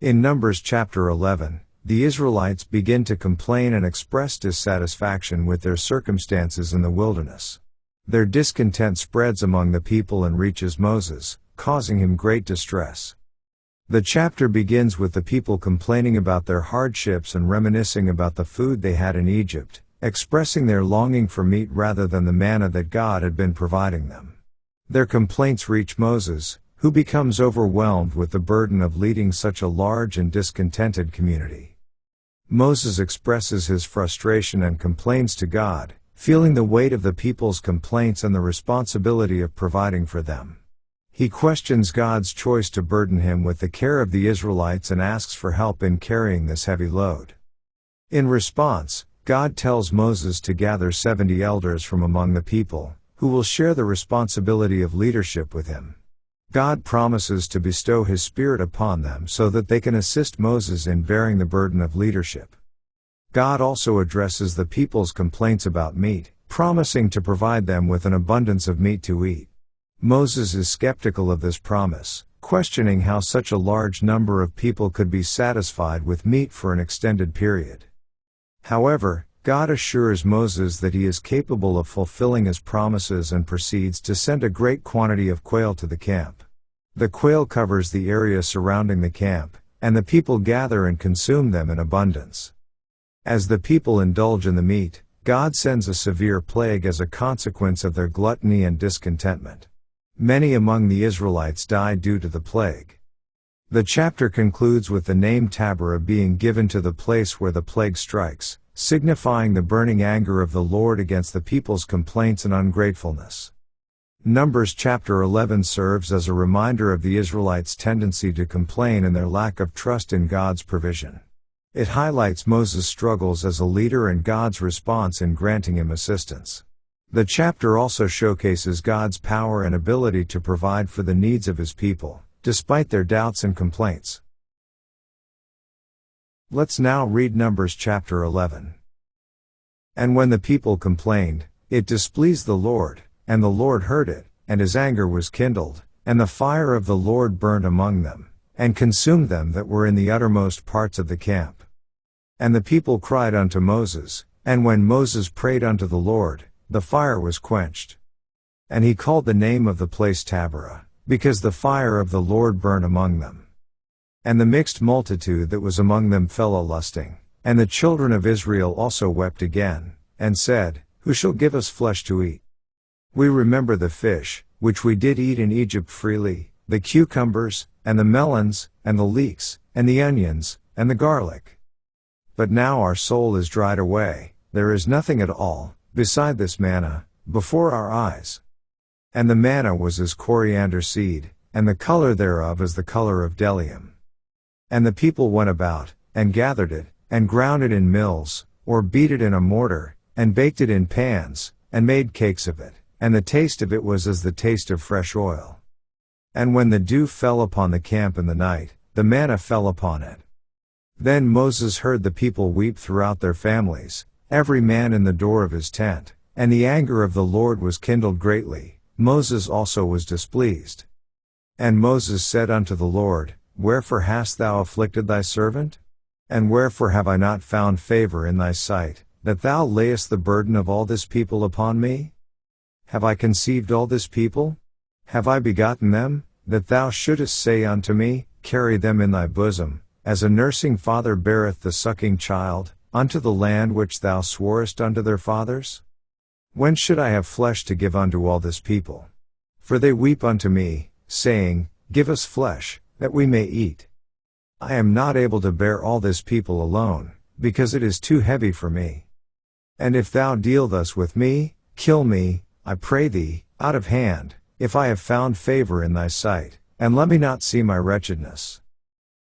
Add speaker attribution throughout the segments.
Speaker 1: In Numbers chapter 11, the Israelites begin to complain and express dissatisfaction with their circumstances in the wilderness. Their discontent spreads among the people and reaches Moses, causing him great distress. The chapter begins with the people complaining about their hardships and reminiscing about the food they had in Egypt, expressing their longing for meat rather than the manna that God had been providing them. Their complaints reach Moses, who becomes overwhelmed with the burden of leading such a large and discontented community. Moses expresses his frustration and complains to God, feeling the weight of the people's complaints and the responsibility of providing for them. He questions God's choice to burden him with the care of the Israelites and asks for help in carrying this heavy load. In response, God tells Moses to gather 70 elders from among the people, who will share the responsibility of leadership with him. God promises to bestow His Spirit upon them so that they can assist Moses in bearing the burden of leadership. God also addresses the people's complaints about meat, promising to provide them with an abundance of meat to eat. Moses is skeptical of this promise, questioning how such a large number of people could be satisfied with meat for an extended period. However, God assures Moses that he is capable of fulfilling his promises and proceeds to send a great quantity of quail to the camp. The quail covers the area surrounding the camp, and the people gather and consume them in abundance. As the people indulge in the meat, God sends a severe plague as a consequence of their gluttony and discontentment. Many among the Israelites die due to the plague. The chapter concludes with the name Taberah being given to the place where the plague strikes, signifying the burning anger of the Lord against the people's complaints and ungratefulness. Numbers chapter 11 serves as a reminder of the Israelites' tendency to complain and their lack of trust in God's provision. It highlights Moses' struggles as a leader and God's response in granting him assistance. The chapter also showcases God's power and ability to provide for the needs of His people, despite their doubts and complaints. Let's now read Numbers chapter 11. And when the people complained, it displeased the Lord, and the Lord heard it, and His anger was kindled, and the fire of the Lord burnt among them, and consumed them that were in the uttermost parts of the camp. And the people cried unto Moses, and when Moses prayed unto the Lord, the fire was quenched. And he called the name of the place Taberah, because the fire of the Lord burnt among them. And the mixed multitude that was among them fell a-lusting, and the children of Israel also wept again, and said, Who shall give us flesh to eat? We remember the fish, which we did eat in Egypt freely, the cucumbers, and the melons, and the leeks, and the onions, and the garlic. But now our soul is dried away, there is nothing at all, beside this manna, before our eyes. And the manna was as coriander seed, and the color thereof as the color of bdellium. And the people went about, and gathered it, and ground it in mills, or beat it in a mortar, and baked it in pans, and made cakes of it, and the taste of it was as the taste of fresh oil. And when the dew fell upon the camp in the night, the manna fell upon it. Then Moses heard the people weep throughout their families, every man in the door of his tent, and the anger of the Lord was kindled greatly, Moses also was displeased. And Moses said unto the Lord, Wherefore hast thou afflicted thy servant? And wherefore have I not found favor in thy sight, that thou layest the burden of all this people upon me? Have I conceived all this people? Have I begotten them, that thou shouldest say unto me, Carry them in thy bosom, as a nursing father beareth the sucking child, unto the land which thou sworest unto their fathers? When should I have flesh to give unto all this people? For they weep unto me, saying, Give us flesh, that we may eat. I am not able to bear all this people alone, because it is too heavy for me. And if thou deal thus with me, kill me, I pray thee, out of hand, if I have found favor in thy sight, and let me not see my wretchedness.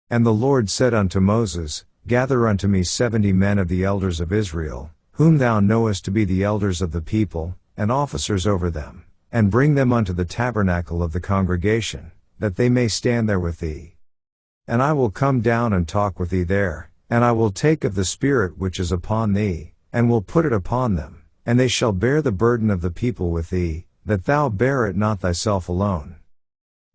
Speaker 1: And the Lord said unto Moses, Gather unto me 70 men of the elders of Israel, whom thou knowest to be the elders of the people, and officers over them, and bring them unto the tabernacle of the congregation, that they may stand there with thee. And I will come down and talk with thee there, and I will take of the Spirit which is upon thee, and will put it upon them, and they shall bear the burden of the people with thee, that thou bear it not thyself alone.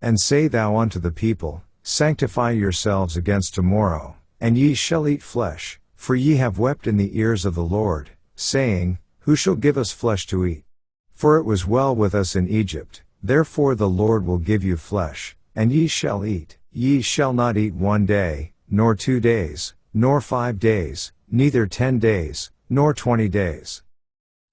Speaker 1: And say thou unto the people, sanctify yourselves against tomorrow, and ye shall eat flesh, for ye have wept in the ears of the Lord, saying, Who shall give us flesh to eat? For it was well with us in Egypt, therefore the Lord will give you flesh, and ye shall eat. Ye shall not eat 1 day, nor 2 days, nor 5 days, neither 10 days, nor 20 days.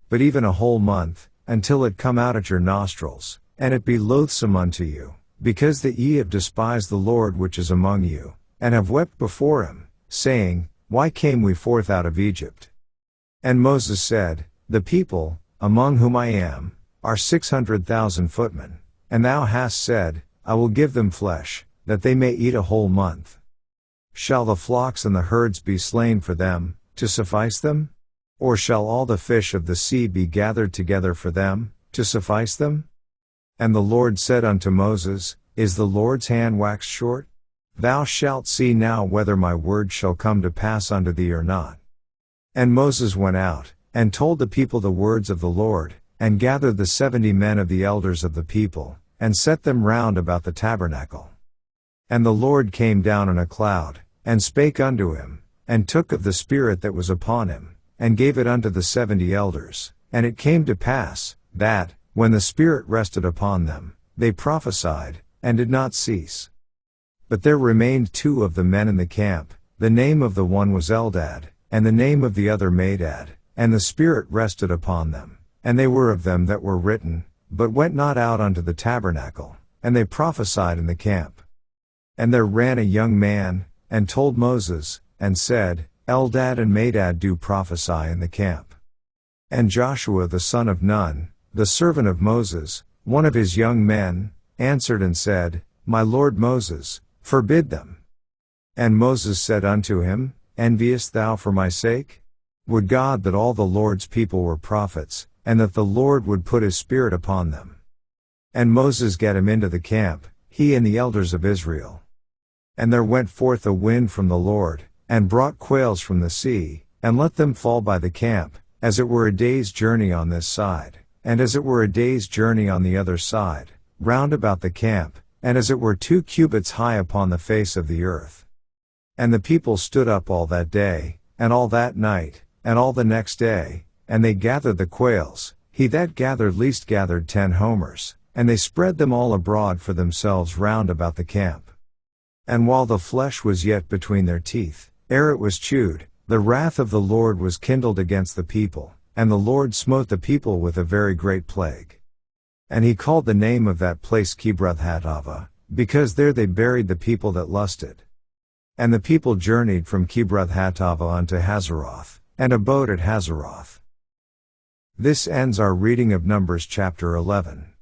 Speaker 1: But even a whole month, until it come out at your nostrils, and it be loathsome unto you, because that ye have despised the Lord which is among you, and have wept before him, saying, Why came we forth out of Egypt? And Moses said, The people, among whom I am, are 600,000 footmen, and thou hast said, I will give them flesh, that they may eat a whole month. Shall the flocks and the herds be slain for them, to suffice them? Or shall all the fish of the sea be gathered together for them, to suffice them? And the Lord said unto Moses, Is the Lord's hand waxed short? Thou shalt see now whether my word shall come to pass unto thee or not. And Moses went out, and told the people the words of the Lord, and gathered the 70 men of the elders of the people, and set them round about the tabernacle. And the Lord came down in a cloud, and spake unto him, and took of the Spirit that was upon him, and gave it unto the 70 elders. And it came to pass, that, when the Spirit rested upon them, they prophesied, and did not cease. But there remained 2 of the men in the camp, the name of the one was Eldad, and the name of the other Medad, and the Spirit rested upon them, and they were of them that were written, but went not out unto the tabernacle, and they prophesied in the camp. And there ran a young man, and told Moses, and said, Eldad and Medad do prophesy in the camp. And Joshua the son of Nun, the servant of Moses, one of his young men, answered and said, My lord Moses, forbid them. And Moses said unto him, Enviest thou for my sake? Would God that all the Lord's people were prophets, and that the Lord would put his Spirit upon them. And Moses gat him into the camp, he and the elders of Israel. And there went forth a wind from the Lord, and brought quails from the sea, and let them fall by the camp, as it were a day's journey on this side, and as it were a day's journey on the other side, round about the camp, and as it were 2 cubits high upon the face of the earth. And the people stood up all that day, and all that night, and all the next day, and they gathered the quails. He that gathered least gathered 10 homers, and they spread them all abroad for themselves round about the camp. And while the flesh was yet between their teeth, ere it was chewed, the wrath of the Lord was kindled against the people, and the Lord smote the people with a very great plague. And he called the name of that place Kibroth-Hattaavah, because there they buried the people that lusted. And the people journeyed from Kibroth-Hattaavah unto Hazeroth, and abode at Hazeroth. This ends our reading of Numbers chapter 11.